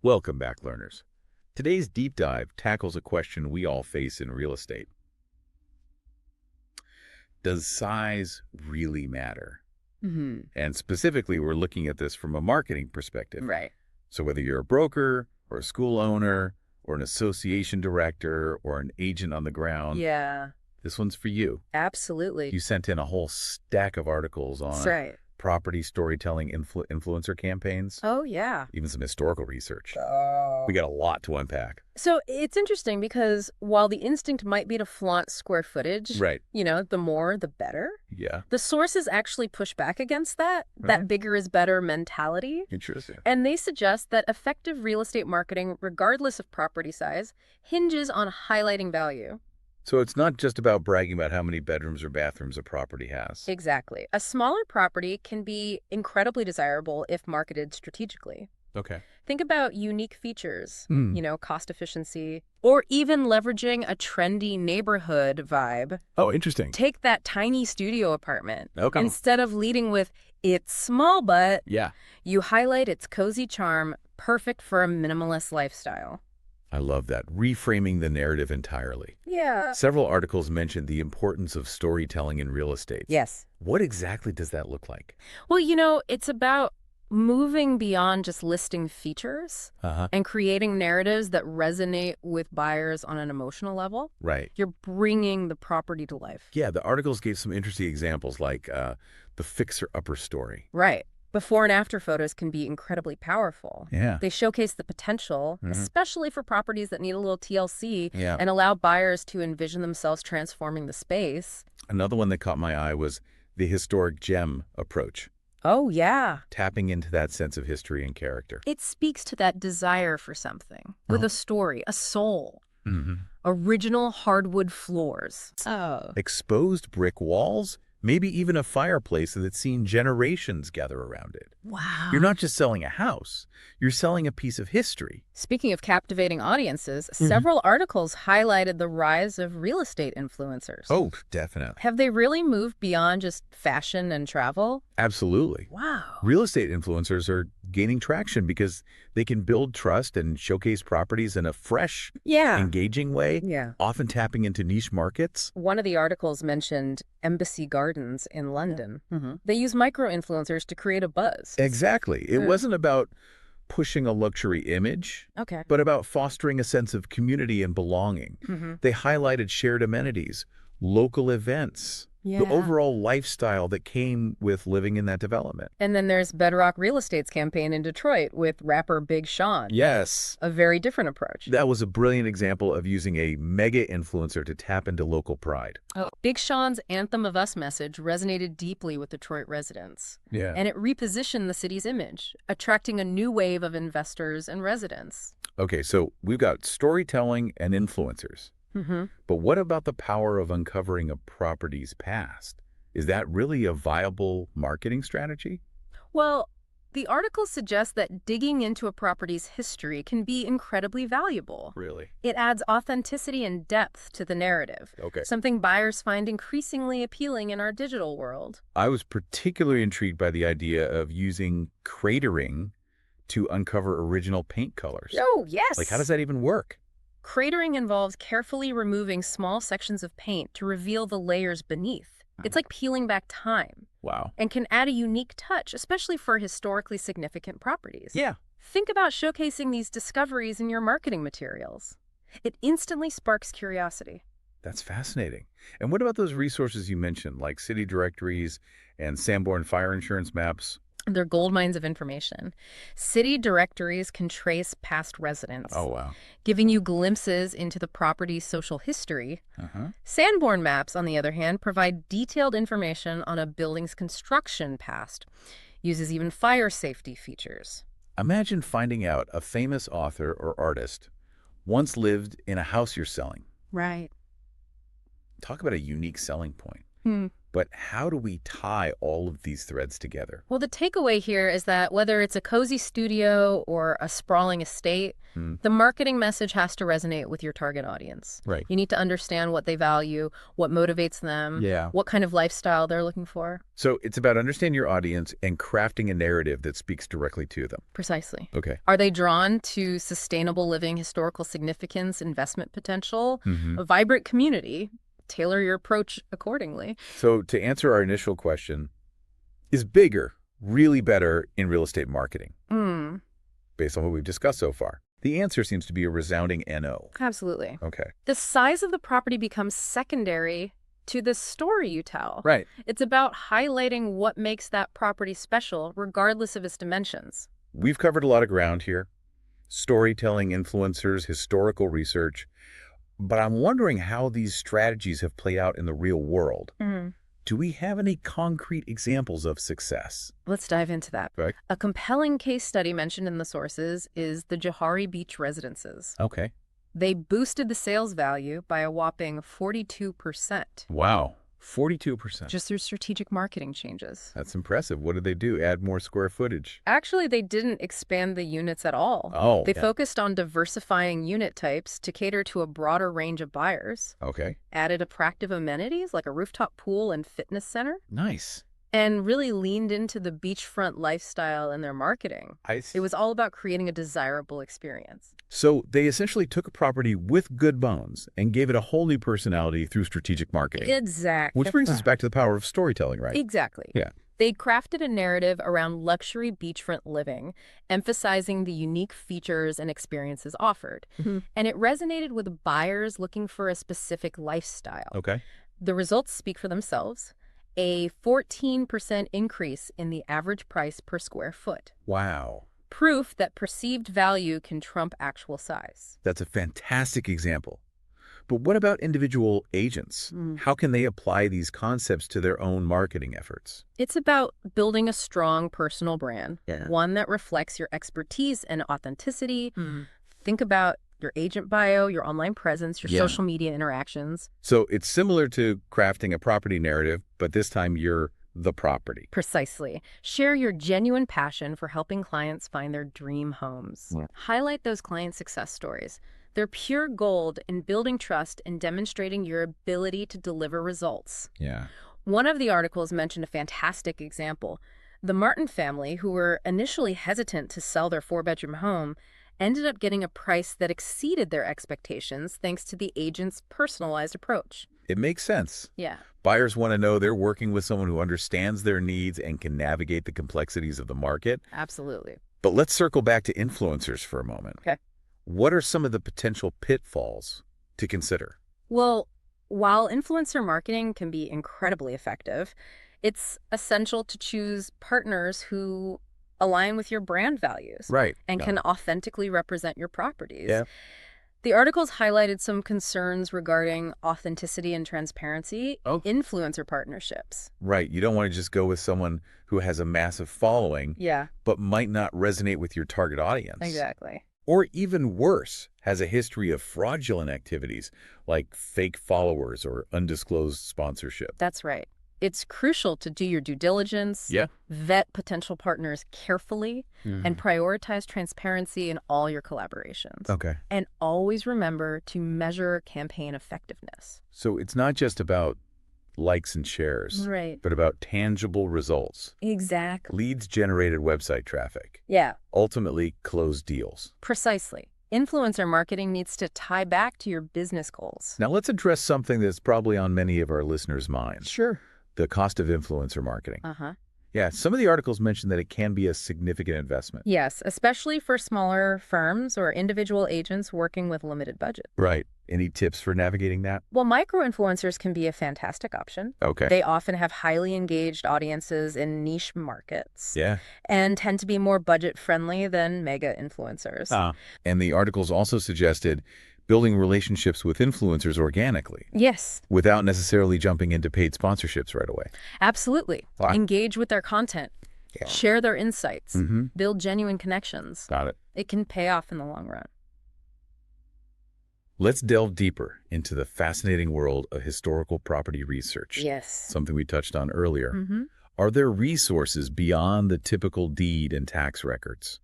Welcome back, learners. Today's deep dive tackles a question we all face in real estate. Does size really matter? Hmm. And specifically, we're looking at this from a marketing perspective. Right. So whether you're a broker or a school owner or an association director or an agent on the ground, Yeah, this one's for you. absolutely. You sent in a whole stack of articles That's on right. property storytelling influencer campaigns, Oh, yeah. even some historical research. Oh. We got a lot to unpack. So it's interesting because while the instinct might be to flaunt square footage, Right. the more, the better, Yeah. the sources actually push back against that Okay. bigger is better mentality. Interesting. And they suggest that effective real estate marketing, regardless of property size, hinges on highlighting value. So it's not just about bragging about how many bedrooms or bathrooms a property has. Exactly. A smaller property can be incredibly desirable if marketed strategically. Okay. Think about unique features, Hmm. cost efficiency, or even leveraging a trendy neighborhood vibe. Oh, interesting. Take that tiny studio apartment. Okay. Instead of leading with, it's small, but Yeah. you highlight its cozy charm, perfect for a minimalist lifestyle. I love that. Reframing the narrative entirely. Yeah. Several articles mentioned the importance of storytelling in real estate. Yes. What exactly does that look like? Well, it's about moving beyond just listing features Uh-huh. and creating narratives that resonate with buyers on an emotional level. Right. You're bringing the property to life. Yeah, the articles gave some interesting examples like the fixer-upper story. Right. Before and after photos can be incredibly powerful. Yeah. They showcase the potential, Mhm. especially for properties that need a little TLC, Yeah. and allow buyers to envision themselves transforming the space. Another one that caught my eye was the historic gem approach, Oh, yeah. tapping into that sense of history and character. It speaks to that desire for something with Oh. a story, a soul. Mm-hmm. Original hardwood floors. Oh. Exposed brick walls, maybe even a fireplace that's seen generations gather around it. Wow. You're not just selling a house, you're selling a piece of history. Speaking of captivating audiences, several articles highlighted the rise of real estate influencers. Oh, definitely. Have they really moved beyond just fashion and travel? Absolutely. Wow. Real estate influencers are gaining traction because they can build trust and showcase properties in a fresh, Yeah. engaging way, Yeah. often tapping into niche markets. One of the articles mentioned Embassy Gardens in London. They use micro-influencers to create a buzz. Exactly. It Yeah. wasn't about pushing a luxury image, Okay. but about fostering a sense of community and belonging. They highlighted shared amenities, local events, Yeah. the overall lifestyle that came with living in that development. And then there's Bedrock Real Estate's campaign in Detroit with rapper Big Sean. Yes. A very different approach. That was a brilliant example of using a mega influencer to tap into local pride. Big Sean's Anthem of Us message resonated deeply with Detroit residents. Yeah. And it repositioned the city's image, attracting a new wave of investors and residents. Okay, so we've got storytelling and influencers. But what about the power of uncovering a property's past? Is that really a viable marketing strategy? Well, the article suggests that digging into a property's history can be incredibly valuable. Really? It adds authenticity and depth to the narrative, Okay. something buyers find increasingly appealing in our digital world. I was particularly intrigued by the idea of using cratering to uncover original paint colors. Oh, yes! Like, how does that even work? Cratering involves carefully removing small sections of paint to reveal the layers beneath. It's like peeling back time Wow. and can add a unique touch, especially for historically significant properties. Yeah. Think about showcasing these discoveries in your marketing materials. It instantly sparks curiosity. That's fascinating. And what about those resources you mentioned, like city directories and Sanborn fire insurance maps? They're gold mines of information. City directories can trace past residents, Oh, wow. giving you glimpses into the property's social history. Uh-huh. Sanborn maps, on the other hand, provide detailed information on a building's construction past, uses even fire safety features. Imagine finding out a famous author or artist once lived in a house you're selling. Right. Talk about a unique selling point. But how do we tie all of these threads together? Well, the takeaway here is that whether it's a cozy studio or a sprawling estate, the marketing message has to resonate with your target audience. Right. You need to understand what they value, what motivates them, Yeah. what kind of lifestyle they're looking for. So it's about understanding your audience and crafting a narrative that speaks directly to them. Precisely. Okay. Are they drawn to sustainable living, historical significance, investment potential, a vibrant community? Tailor your approach accordingly. So to answer our initial question, is bigger really better in real estate marketing? Based on what we've discussed so far, the answer seems to be a resounding no. Absolutely. Okay. The size of the property becomes secondary to the story you tell. Right. It's about highlighting what makes that property special, regardless of its dimensions. We've covered a lot of ground here. Storytelling, influencers, historical research. But I'm wondering how these strategies have played out in the real world. Do we have any concrete examples of success? Let's dive into that. Right. A compelling case study mentioned in the sources is the Johari Beach residences. Okay. They boosted the sales value by a whopping 42%. Wow. 42%. Just through strategic marketing changes. That's impressive. What did they do? Add more square footage? Actually, they didn't expand the units at all. Oh. They focused on diversifying unit types to cater to a broader range of buyers, Okay. added attractive amenities like a rooftop pool and fitness center, Nice. and really leaned into the beachfront lifestyle in their marketing. I see. It was all about creating a desirable experience. So they essentially took a property with good bones and gave it a whole new personality through strategic marketing. Exactly. Which brings us back to the power of storytelling, right? Exactly. Yeah. They crafted a narrative around luxury beachfront living, emphasizing the unique features and experiences offered. And it resonated with buyers looking for a specific lifestyle. Okay. The results speak for themselves. A 14% increase in the average price per square foot. Wow. Proof that perceived value can trump actual size. That's a fantastic example. But what about individual agents? How can they apply these concepts to their own marketing efforts? It's about building a strong personal brand, one that reflects your expertise and authenticity. Think about your agent bio, your online presence, your social media interactions. So it's similar to crafting a property narrative, but this time you're the property. Precisely. Share your genuine passion for helping clients find their dream homes. Highlight those client success stories. They're pure gold in building trust and demonstrating your ability to deliver results. Yeah. One of the articles mentioned a fantastic example. The Martin family, who were initially hesitant to sell their 4-bedroom home, ended up getting a price that exceeded their expectations thanks to the agent's personalized approach. It makes sense. Yeah. Buyers want to know they're working with someone who understands their needs and can navigate the complexities of the market. Absolutely. But let's circle back to influencers for a moment. Okay. What are some of the potential pitfalls to consider? Well, while influencer marketing can be incredibly effective, it's essential to choose partners who align with your brand values. Right. And can authentically represent your properties. Yeah. The articles highlighted some concerns regarding authenticity and transparency in influencer partnerships. Right. You don't want to just go with someone who has a massive following, but might not resonate with your target audience. Exactly. Or even worse, has a history of fraudulent activities like fake followers or undisclosed sponsorship. That's right. It's crucial to do your due diligence, vet potential partners carefully, and prioritize transparency in all your collaborations. Okay. And always remember to measure campaign effectiveness. So it's not just about likes and shares, Right. but about tangible results. Exactly. Leads generated website traffic. Yeah, Ultimately, closed deals. precisely. Influencer marketing needs to tie back to your business goals. Now let's address something that's probably on many of our listeners' minds. Sure. The cost of influencer marketing. Uh-huh. Yeah, some of the articles mention that it can be a significant investment. Yes, especially for smaller firms or individual agents working with limited budget. Right. Any tips for navigating that? Well, micro-influencers can be a fantastic option. Okay. They often have highly engaged audiences in niche markets. Yeah. And tend to be more budget-friendly than mega-influencers. And the articles also suggested building relationships with influencers organically. Yes. Without necessarily jumping into paid sponsorships right away. Absolutely. Wow. Engage with their content. Yeah. Share their insights. Build genuine connections. Got it. It can pay off in the long run. Let's delve deeper into the fascinating world of historical property research, Yes. something we touched on earlier. Mm-hmm. Are there resources beyond the typical deed and tax records?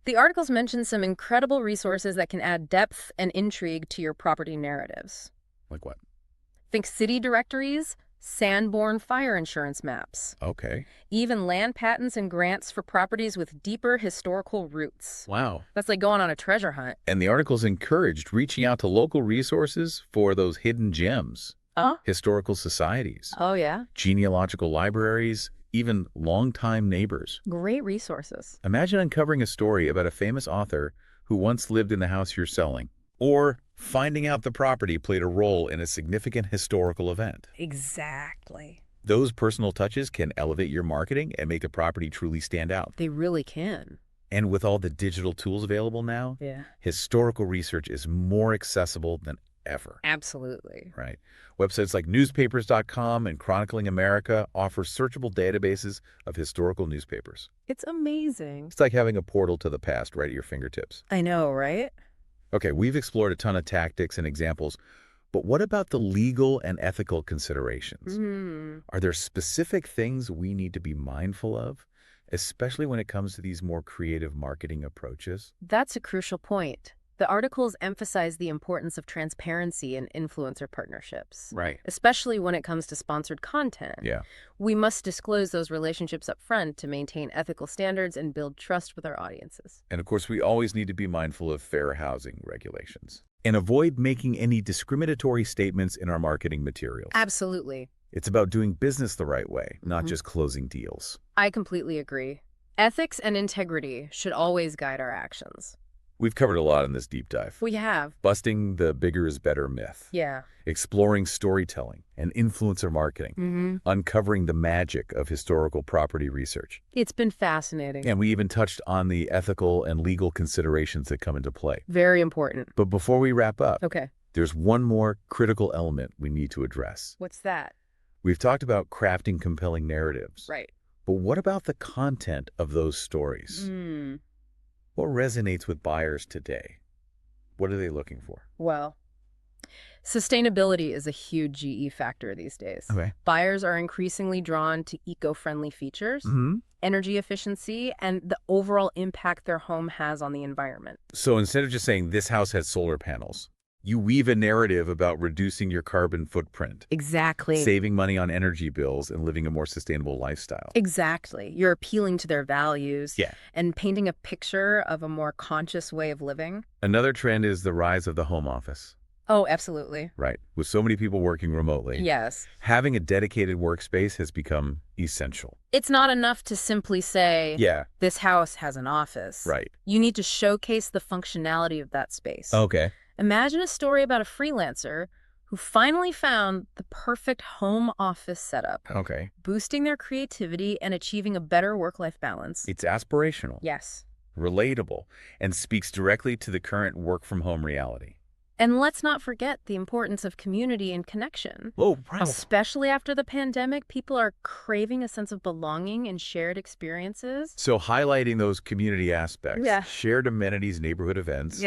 The articles mention some incredible resources that can add depth and intrigue to your property narratives. Like what? Think city directories, Sanborn fire insurance maps, Okay. even land patents and grants for properties with deeper historical roots. Wow. That's like going on a treasure hunt. And the articles encouraged reaching out to local resources for those hidden gems, historical societies, Oh, yeah? genealogical libraries, even longtime neighbors. Great resources. Imagine uncovering a story about a famous author who once lived in the house you're selling, or finding out the property played a role in a significant historical event. Exactly. Those personal touches can elevate your marketing and make the property truly stand out. They really can. And with all the digital tools available now, Yeah. historical research is more accessible than ever. Absolutely. Right. Websites like newspapers.com and Chronicling America offer searchable databases of historical newspapers. It's amazing. It's like having a portal to the past right at your fingertips. I know, right? Okay, we've explored a ton of tactics and examples, but what about the legal and ethical considerations? Are there specific things we need to be mindful of, especially when it comes to these more creative marketing approaches? That's a crucial point. The articles emphasize the importance of transparency in influencer partnerships, Right. especially when it comes to sponsored content. Yeah. We must disclose those relationships up front to maintain ethical standards and build trust with our audiences. And of course, we always need to be mindful of fair housing regulations and avoid making any discriminatory statements in our marketing materials. Absolutely. It's about doing business the right way, not just closing deals. I completely agree. Ethics and integrity should always guide our actions. We've covered a lot in this deep dive. We have. Busting the bigger is better myth. Yeah. Exploring storytelling and influencer marketing. Uncovering the magic of historical property research. It's been fascinating. And we even touched on the ethical and legal considerations that come into play. Very important. But before we wrap up, Okay. there's one more critical element we need to address. What's that? We've talked about crafting compelling narratives. Right. But what about the content of those stories? What resonates with buyers today? What are they looking for? Well, sustainability is a huge GE factor these days. Okay. Buyers are increasingly drawn to eco-friendly features, energy efficiency, and the overall impact their home has on the environment. So instead of just saying this house has solar panels, you weave a narrative about reducing your carbon footprint, Exactly. saving money on energy bills, and living a more sustainable lifestyle. Exactly. You're appealing to their values Yeah. and painting a picture of a more conscious way of living. Another trend is the rise of the home office. Oh, absolutely. Right. With so many people working remotely, Yes. having a dedicated workspace has become essential. It's not enough to simply say, Yeah. this house has an office. Right. You need to showcase the functionality of that space. Okay. Imagine a story about a freelancer who finally found the perfect home office setup, Okay. boosting their creativity and achieving a better work-life balance. It's aspirational, Yes. relatable, and speaks directly to the current work-from-home reality. And let's not forget the importance of community and connection. Oh, wow. Especially after the pandemic, people are craving a sense of belonging and shared experiences. So highlighting those community aspects, Yeah. shared amenities, neighborhood events,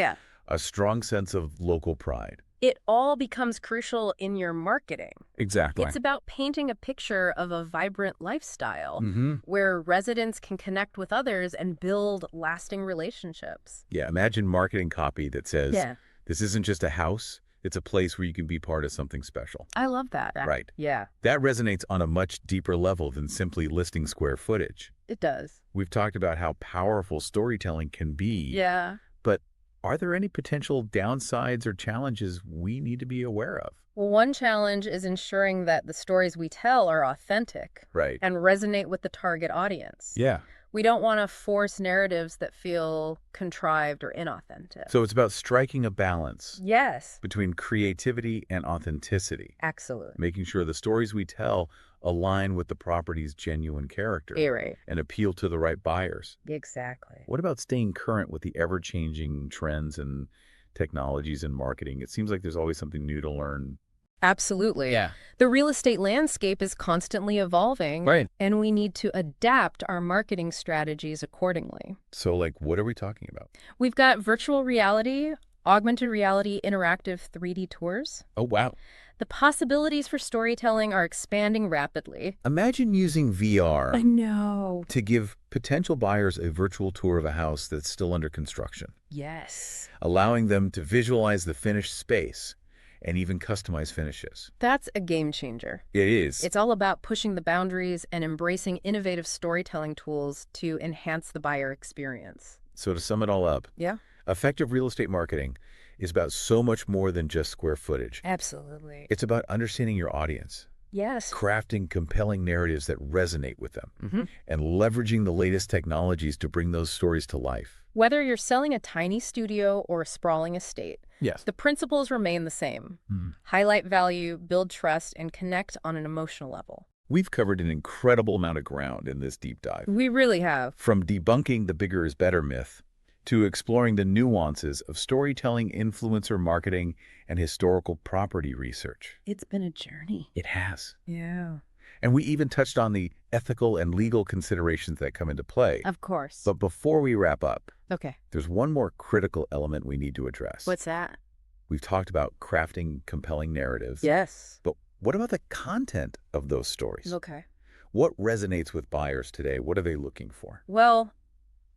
a strong sense of local pride. It all becomes crucial in your marketing. Exactly. It's about painting a picture of a vibrant lifestyle Mm-hmm. where residents can connect with others and build lasting relationships. Yeah, imagine marketing copy that says, Yeah. this isn't just a house, it's a place where you can be part of something special. I love that. Right. Yeah, That resonates on a much deeper level than simply listing square footage. it does. We've talked about how powerful storytelling can be. Yeah. But are there any potential downsides or challenges we need to be aware of? Well, one challenge is ensuring that the stories we tell are authentic Right. and resonate with the target audience. Yeah. We don't want to force narratives that feel contrived or inauthentic. So it's about striking a balance Yes, between creativity and authenticity, absolutely. making sure the stories we tell align with the property's genuine character Right. and appeal to the right buyers. Exactly. What about staying current with the ever-changing trends and technologies in marketing? It seems like there's always something new to learn. Absolutely. The real estate landscape is constantly evolving, Right. and we need to adapt our marketing strategies accordingly. So, like, what are we talking about? We've got virtual reality, Augmented reality interactive 3D tours. Oh, wow. The possibilities for storytelling are expanding rapidly. Imagine using VR know. to give potential buyers a virtual tour of a house that's still under construction, Yes. allowing them to visualize the finished space and even customize finishes. That's a game changer. It is. It's all about pushing the boundaries and embracing innovative storytelling tools to enhance the buyer experience. So to sum it all up, Yeah, effective real estate marketing is about so much more than just square footage. absolutely. It's about understanding your audience, Yes. crafting compelling narratives that resonate with them, Mm-hmm. and leveraging the latest technologies to bring those stories to life. Whether you're selling a tiny studio or a sprawling estate, Yes. the principles remain the same. Highlight value, build trust, and connect on an emotional level. We've covered an incredible amount of ground in this deep dive. We really have. From debunking the bigger is better myth to exploring the nuances of storytelling, influencer marketing, and historical property research. It's been a journey. It has. Yeah. And we even touched on the ethical and legal considerations that come into play. Of course. But before we wrap up, Okay. there's one more critical element we need to address. What's that? We've talked about crafting compelling narratives. Yes. But what about the content of those stories? Okay. What resonates with buyers today? What are they looking for? Well,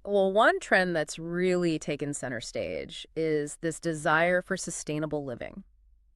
one trend that's really taken center stage is this desire for sustainable living.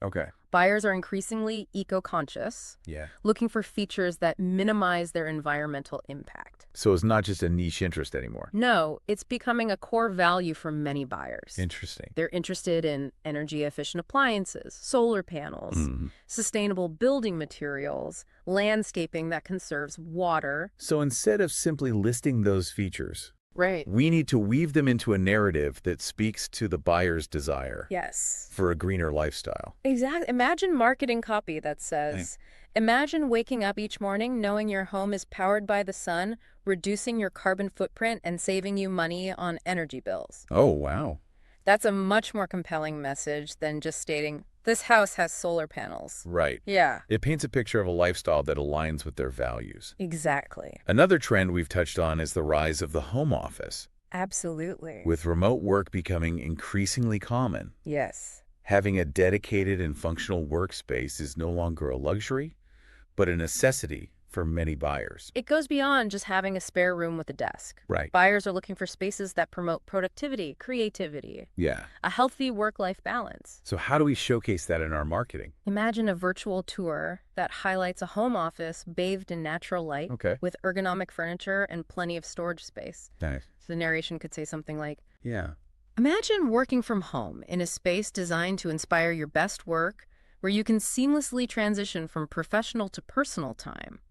Okay. Buyers are increasingly eco-conscious, Yeah. looking for features that minimize their environmental impact. So it's not just a niche interest anymore. No, it's becoming a core value for many buyers. Interesting. They're interested in energy-efficient appliances, solar panels, Mhm. sustainable building materials, landscaping that conserves water. So instead of simply listing those features, Right. we need to weave them into a narrative that speaks to the buyer's desire Yes. for a greener lifestyle. Exactly. Imagine marketing copy that says, imagine waking up each morning knowing your home is powered by the sun, reducing your carbon footprint and saving you money on energy bills. Oh, wow. That's a much more compelling message than just stating, this house has solar panels. Right. Yeah, It paints a picture of a lifestyle that aligns with their values. exactly. Another trend we've touched on is the rise of the home office, Absolutely. with remote work becoming increasingly common. Yes. Having a dedicated and functional workspace is no longer a luxury, but a necessity for many buyers. It goes beyond just having a spare room with a desk. Right. Buyers are looking for spaces that promote productivity, creativity, Yeah. a healthy work-life balance. So how do we showcase that in our marketing? Imagine a virtual tour that highlights a home office bathed in natural light Okay. with ergonomic furniture and plenty of storage space. Nice. So the narration could say something like, Yeah. imagine working from home in a space designed to inspire your best work, where you can seamlessly transition from professional to personal time.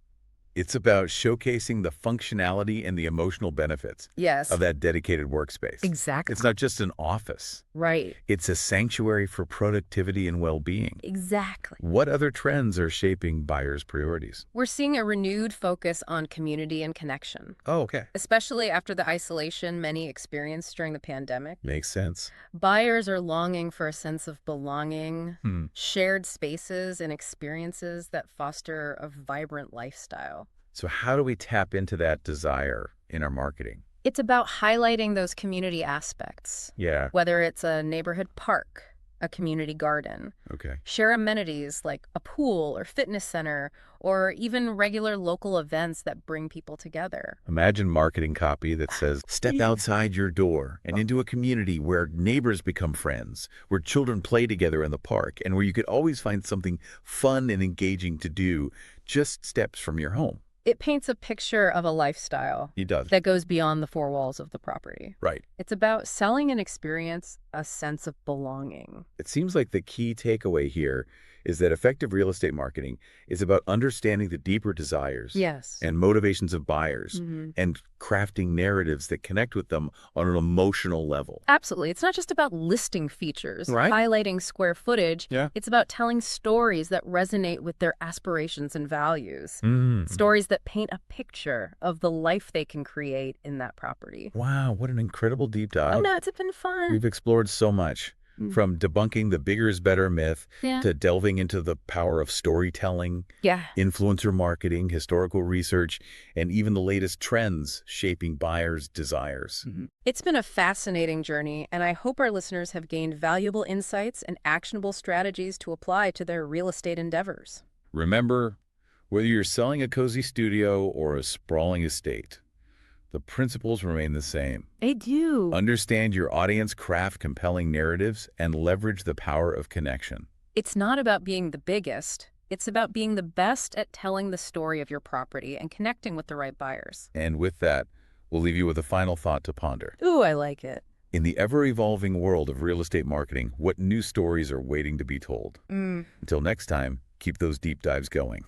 It's about showcasing the functionality and the emotional benefits Yes. of that dedicated workspace. Exactly. It's not just an office. Right. It's a sanctuary for productivity and well-being. Exactly. What other trends are shaping buyers' priorities? We're seeing a renewed focus on community and connection, Oh, okay. especially after the isolation many experienced during the pandemic. Makes sense. Buyers are longing for a sense of belonging, Hmm. shared spaces and experiences that foster a vibrant lifestyle. So how do we tap into that desire in our marketing? It's about highlighting those community aspects, Yeah. whether it's a neighborhood park, a community garden. Okay. Share amenities like a pool or fitness center, or even regular local events that bring people together. Imagine marketing copy that says, step outside your door and into a community where neighbors become friends, where children play together in the park, and where you could always find something fun and engaging to do just steps from your home. It paints a picture of a lifestyle It does. that goes beyond the four walls of the property. Right. It's about selling an experience, a sense of belonging. It seems like the key takeaway here is that effective real estate marketing is about understanding the deeper desires Yes. and motivations of buyers Mhm. and crafting narratives that connect with them on an emotional level. Absolutely. It's not just about listing features, Right. highlighting square footage. Yeah. It's about telling stories that resonate with their aspirations and values. Mm. Stories that paint a picture of the life they can create in that property. Wow, what an incredible deep dive. Oh, no, it's been fun. We've explored so much. From debunking the bigger is better myth Yeah. to delving into the power of storytelling, Yeah. influencer marketing, historical research, and even the latest trends shaping buyers' desires. It's been a fascinating journey, and I hope our listeners have gained valuable insights and actionable strategies to apply to their real estate endeavors. Remember, whether you're selling a cozy studio or a sprawling estate, the principles remain the same. They do. Understand your audience, craft compelling narratives, and leverage the power of connection. It's not about being the biggest. It's about being the best at telling the story of your property and connecting with the right buyers. And with that, we'll leave you with a final thought to ponder. Ooh, I like it. In the ever-evolving world of real estate marketing, what new stories are waiting to be told? Until next time, keep those deep dives going.